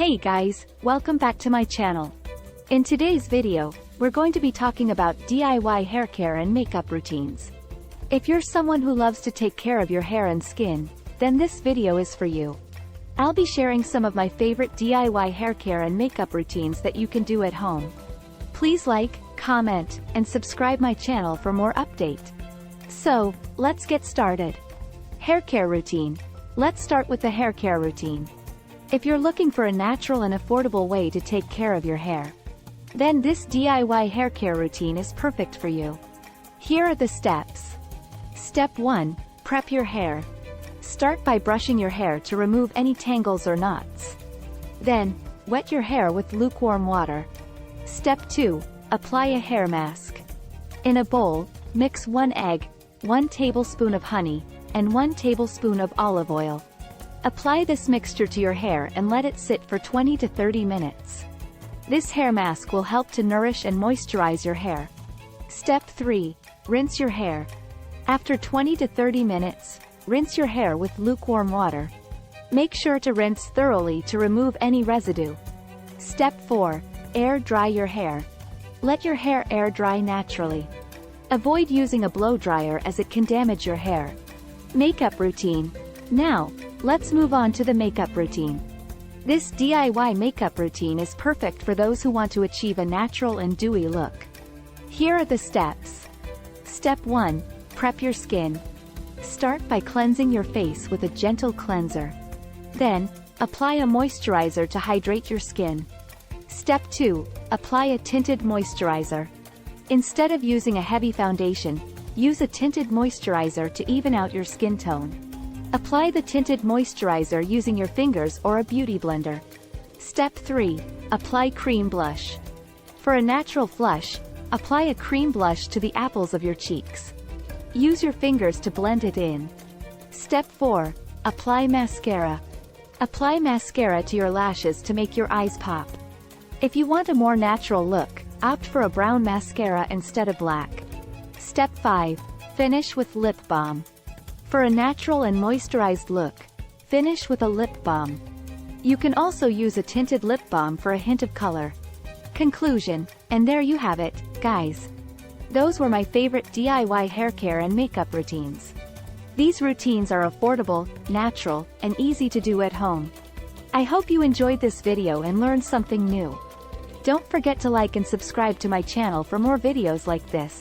Hey guys, welcome back to my channel. In today's video, we're going to be talking about DIY hair care and makeup routines. If you're someone who loves to take care of your hair and skin, then this video is for you. I'll be sharing some of my favorite DIY hair care and makeup routines that you can do at home. Please like, comment, and subscribe my channel for more update. So, let's get started. Hair care routine. Let's start with the hair care routine. If you're looking for a natural and affordable way to take care of your hair, then this DIY hair care routine is perfect for you. Here are the steps. Step 1. Prep your hair. Start by brushing your hair to remove any tangles or knots. Then, wet your hair with lukewarm water. Step 2. Apply a hair mask. In a bowl, mix 1 egg, 1 tablespoon of honey, and 1 tablespoon of olive oil. Apply this mixture to your hair and let it sit for 20 to 30 minutes. This hair mask will help to nourish and moisturize your hair. Step 3. Rinse your hair. After 20 to 30 minutes, rinse your hair with lukewarm water. Make sure to rinse thoroughly to remove any residue. Step 4. Air dry your hair. Let your hair air dry naturally. Avoid using a blow dryer as it can damage your hair. Makeup routine. Now, let's move on to the makeup routine. This DIY makeup routine is perfect for those who want to achieve a natural and dewy look. Here are the steps. Step 1. Prep your skin. Start by cleansing your face with a gentle cleanser. Then, apply a moisturizer to hydrate your skin. Step 2. Apply a tinted moisturizer. Instead of using a heavy foundation, use a tinted moisturizer to even out your skin tone. Apply the tinted moisturizer using your fingers or a beauty blender. Step 3. Apply cream blush. For a natural flush, apply a cream blush to the apples of your cheeks. Use your fingers to blend it in. Step 4. Apply mascara. Apply mascara to your lashes to make your eyes pop. If you want a more natural look, opt for a brown mascara instead of black. Step 5. Finish with lip balm. For a natural and moisturized look, finish with a lip balm. You can also use a tinted lip balm for a hint of color. Conclusion, and there you have it, guys. Those were my favorite DIY hair care and makeup routines. These routines are affordable, natural, and easy to do at home. I hope you enjoyed this video and learned something new. Don't forget to like and subscribe to my channel for more videos like this.